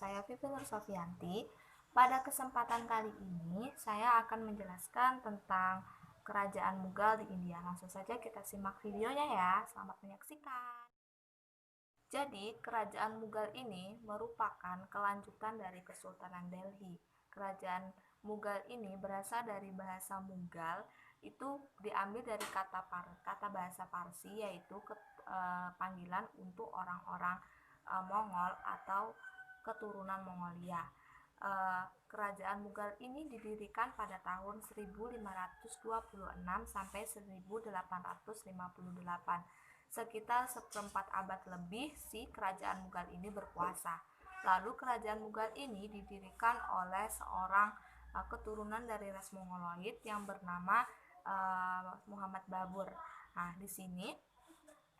saya Vivi Nur Sofianti. Pada kesempatan kali ini, saya akan menjelaskan tentang kerajaan Mughal di India. Langsung saja kita simak videonya ya. Selamat menyaksikan. Jadi, kerajaan Mughal ini merupakan kelanjutan dari Kesultanan Delhi. Kerajaan Mughal ini berasal dari bahasa Mughal, itu diambil dari kata bahasa Parsi, yaitu panggilan untuk orang-orang Mongol atau keturunan Mongolia. Kerajaan Mughal ini didirikan pada tahun 1526 sampai 1858. Sekitar seperempat abad lebih si kerajaan Mughal ini berkuasa. Lalu kerajaan Mughal ini didirikan oleh seorang keturunan dari ras Mongoloid yang bernama Muhammad Babur. Nah, di sini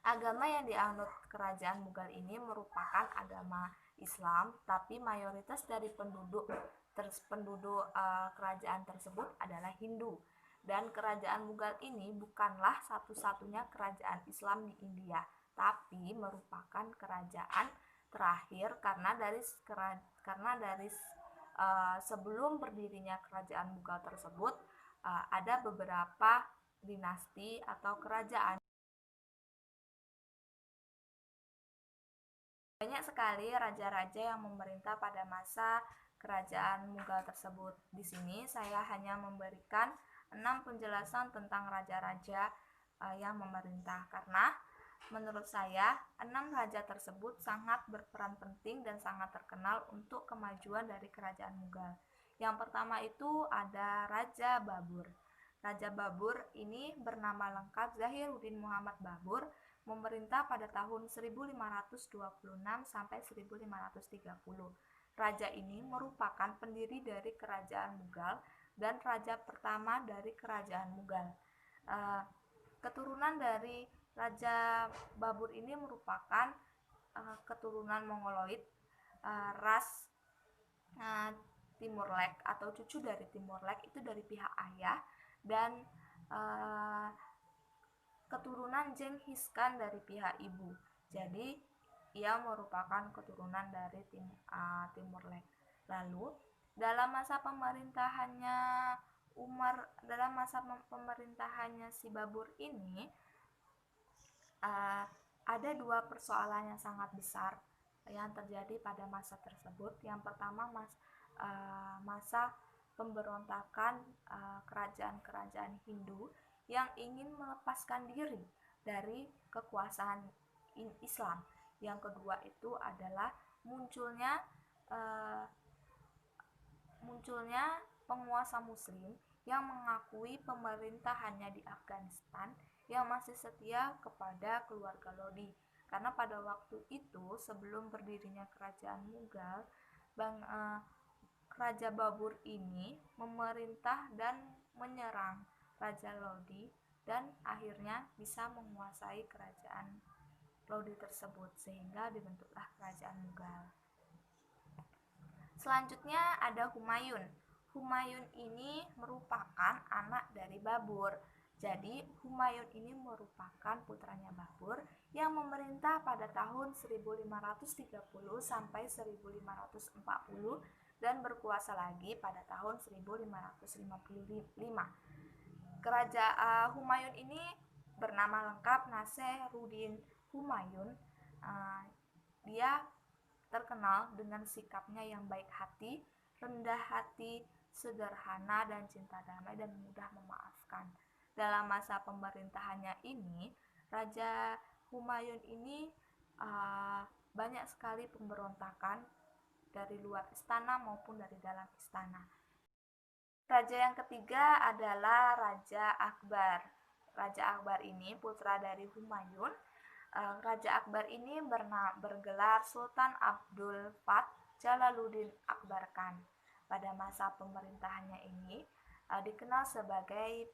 agama yang dianut kerajaan Mughal ini merupakan agama Islam, tapi mayoritas dari penduduk kerajaan tersebut adalah Hindu. Dan kerajaan Mughal ini bukanlah satu-satunya kerajaan Islam di India, tapi merupakan kerajaan terakhir karena dari sebelum berdirinya kerajaan Mughal tersebut ada beberapa dinasti atau kerajaan. Banyak sekali raja-raja yang memerintah pada masa kerajaan Mughal tersebut. Di sini saya hanya memberikan 6 penjelasan tentang raja-raja yang memerintah, karena menurut saya 6 raja tersebut sangat berperan penting dan sangat terkenal untuk kemajuan dari kerajaan Mughal. Yang pertama itu ada Raja Babur. Raja Babur ini bernama lengkap Zahiruddin Muhammad Babur, memerintah pada tahun 1526 sampai 1530. Raja ini merupakan pendiri dari kerajaan Mughal dan raja pertama dari kerajaan Mughal. Keturunan dari Raja Babur ini merupakan keturunan Mongoloid, ras Timur Lek atau cucu dari Timur Lek itu dari pihak ayah, dan keturunan Genghis Khan dari pihak ibu. Jadi ia merupakan keturunan dari Timur Lek. Lalu dalam masa pemerintahannya si Babur ini ada 2 persoalan yang sangat besar yang terjadi pada masa tersebut. Yang pertama masa pemberontakan kerajaan-kerajaan Hindu yang ingin melepaskan diri dari kekuasaan Islam. Yang kedua itu adalah munculnya penguasa Muslim yang mengakui pemerintahannya di Afghanistan yang masih setia kepada keluarga Lodi. Karena pada waktu itu sebelum berdirinya kerajaan Mughal, Raja Babur ini memerintah dan menyerang Raja Lodi dan akhirnya bisa menguasai kerajaan Lodi tersebut, sehingga dibentuklah kerajaan Mughal. Selanjutnya ada Humayun. Humayun ini merupakan anak dari Babur. Jadi Humayun ini merupakan putranya Babur yang memerintah pada tahun 1530 sampai 1540 dan berkuasa lagi pada tahun 1555. Humayun ini bernama lengkap Nasiruddin Humayun. Dia terkenal dengan sikapnya yang baik hati, rendah hati, sederhana, dan cinta damai, dan mudah memaafkan. Dalam masa pemerintahannya ini, Raja Humayun ini banyak sekali pemberontakan dari luar istana maupun dari dalam istana. Raja yang ketiga adalah Raja Akbar. Raja Akbar ini putra dari Humayun. Raja Akbar ini bergelar Sultan Abdul Fath Jalaluddin Akbar Khan. Pada masa pemerintahannya ini dikenal sebagai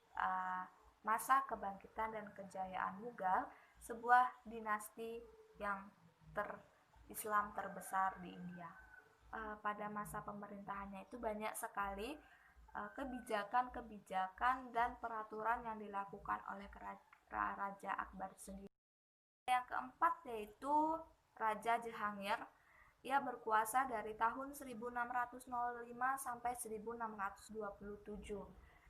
masa kebangkitan dan kejayaan Mughal, sebuah dinasti yang Islam terbesar di India. Pada masa pemerintahannya itu banyak sekali kebijakan dan peraturan yang dilakukan oleh Raja Akbar sendiri. Yang keempat yaitu Raja Jahangir. Ia berkuasa dari tahun 1605 sampai 1627.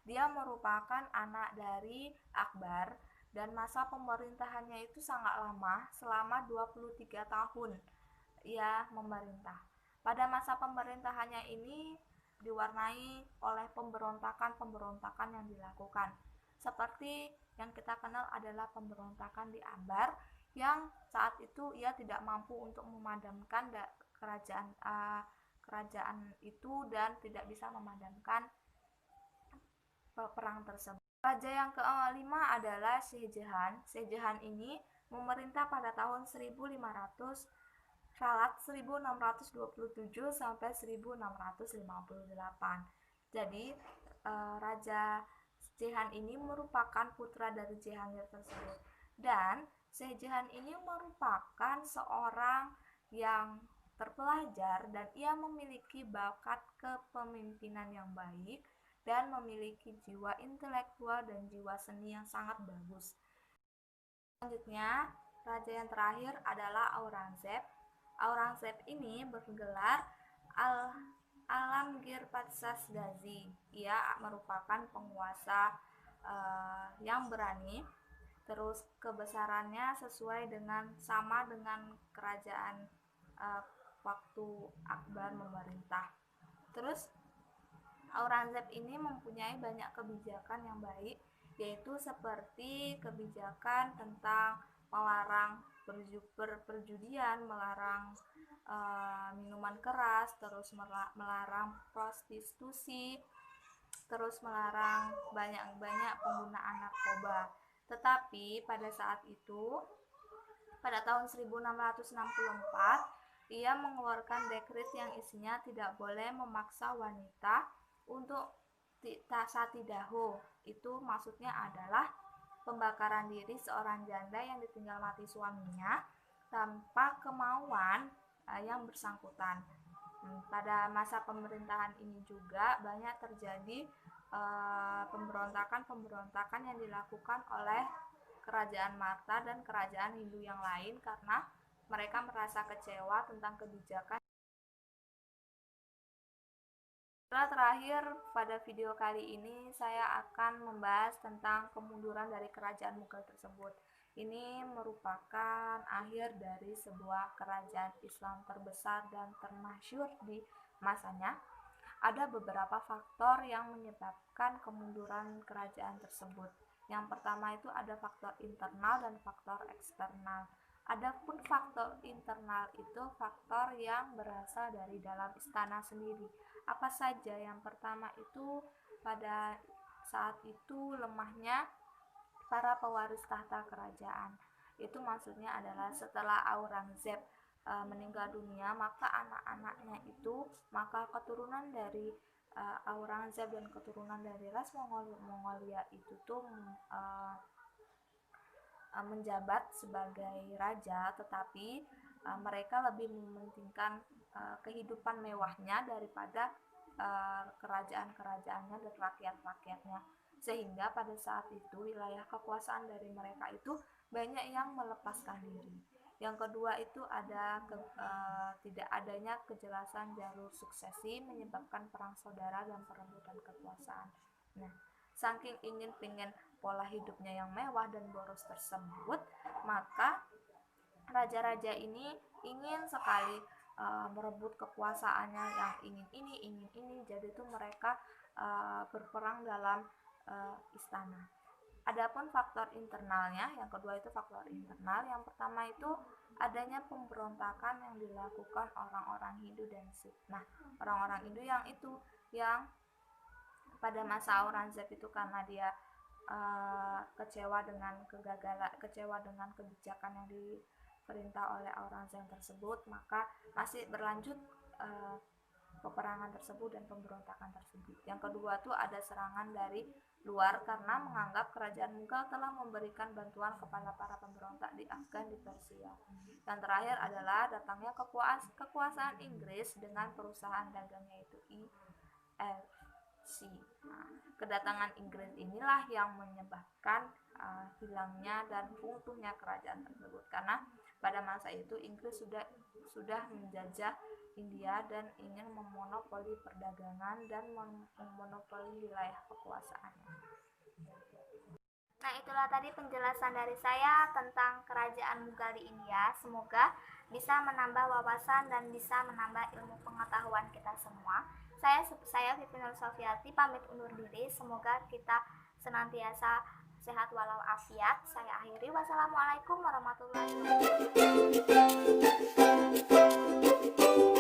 Dia merupakan anak dari Akbar dan masa pemerintahannya itu sangat lama, selama 23 tahun ia memerintah. Pada masa pemerintahannya ini diwarnai oleh pemberontakan-pemberontakan yang dilakukan. Seperti yang kita kenal adalah pemberontakan di Ambar, yang saat itu ia tidak mampu untuk memadamkan kerajaan itu dan tidak bisa memadamkan perang tersebut. Raja yang kelima adalah Syekh Jahan. Syekh Jahan ini memerintah pada tahun 1500 1627 sampai 1658. Jadi Raja Jehan ini merupakan putra dari Jehangir tersebut. Dan Syekh Jahan ini merupakan seorang yang terpelajar dan ia memiliki bakat kepemimpinan yang baik dan memiliki jiwa intelektual dan jiwa seni yang sangat bagus. Selanjutnya, raja yang terakhir adalah Aurangzeb. Aurangzeb ini bergelar Alamgir Patsas Gazi. Ia merupakan penguasa yang berani. Terus kebesarannya sesuai sama dengan kerajaan waktu Akbar memerintah. Terus Aurangzeb ini mempunyai banyak kebijakan yang baik, yaitu seperti kebijakan tentang melarang perjudian, melarang minuman keras, terus melarang prostitusi, terus melarang banyak penggunaan narkoba. Tetapi pada saat itu, pada tahun 1664, ia mengeluarkan dekret yang isinya tidak boleh memaksa wanita untuk satidaho. Itu maksudnya adalah pembakaran diri seorang janda yang ditinggal mati suaminya tanpa kemauan yang bersangkutan. Pada masa pemerintahan ini juga banyak terjadi pemberontakan yang dilakukan oleh kerajaan Marta dan kerajaan Hindu yang lain karena mereka merasa kecewa tentang kebijakan. Setelah terakhir, pada video kali ini saya akan membahas tentang kemunduran dari kerajaan Mughal tersebut. Ini merupakan akhir dari sebuah kerajaan Islam terbesar dan termasyhur di masanya. Ada beberapa faktor yang menyebabkan kemunduran kerajaan tersebut. Yang pertama itu ada faktor internal dan faktor eksternal. Adapun faktor internal itu faktor yang berasal dari dalam istana sendiri. Apa saja? Yang pertama itu pada saat itu lemahnya para pewaris tahta kerajaan. Itu maksudnya adalah setelah Aurangzeb meninggal dunia, maka anak-anaknya itu, maka keturunan dari Aurangzeb dan keturunan dari ras Mongolia itu tuh menjabat sebagai raja, tetapi mereka lebih mementingkan kehidupan mewahnya daripada kerajaan-kerajaannya dan rakyat-rakyatnya, sehingga pada saat itu wilayah kekuasaan dari mereka itu banyak yang melepaskan diri. Yang kedua itu ada tidak adanya kejelasan jalur suksesi menyebabkan perang saudara dan perebutan kekuasaan. Nah, saking ingin pola hidupnya yang mewah dan boros tersebut, maka raja-raja ini ingin sekali merebut kekuasaannya, yang ingin ini, jadi itu mereka berperang dalam istana. Adapun faktor internalnya, yang kedua itu faktor internal. Yang pertama itu adanya pemberontakan yang dilakukan orang-orang Hindu dan Sikh. Nah, orang-orang Hindu yang pada masa Aurangzeb itu karena dia kecewa dengan kebijakan yang diperintah oleh Aurangzeb tersebut, maka masih berlanjut peperangan tersebut dan pemberontakan tersebut. Yang kedua tuh ada serangan dari luar karena menganggap kerajaan Mughal telah memberikan bantuan kepada para pemberontak di Afgan di Persia. Yang terakhir adalah datangnya kekuasaan Inggris dengan perusahaan dagangnya itu IFC. Nah, kedatangan Inggris inilah yang menyebabkan hilangnya dan runtuhnya kerajaan tersebut, karena Pada masa itu Inggris sudah menjajah India dan ingin memonopoli perdagangan dan memonopoli wilayah kekuasaannya. Nah, itulah tadi penjelasan dari saya tentang kerajaan Mughal di India. Semoga bisa menambah wawasan dan bisa menambah ilmu pengetahuan kita semua. Saya Fitri Nur Sofiati pamit undur diri. Semoga kita senantiasa sehat walafiat. Saya akhiri. Wassalamualaikum warahmatullahi wabarakatuh.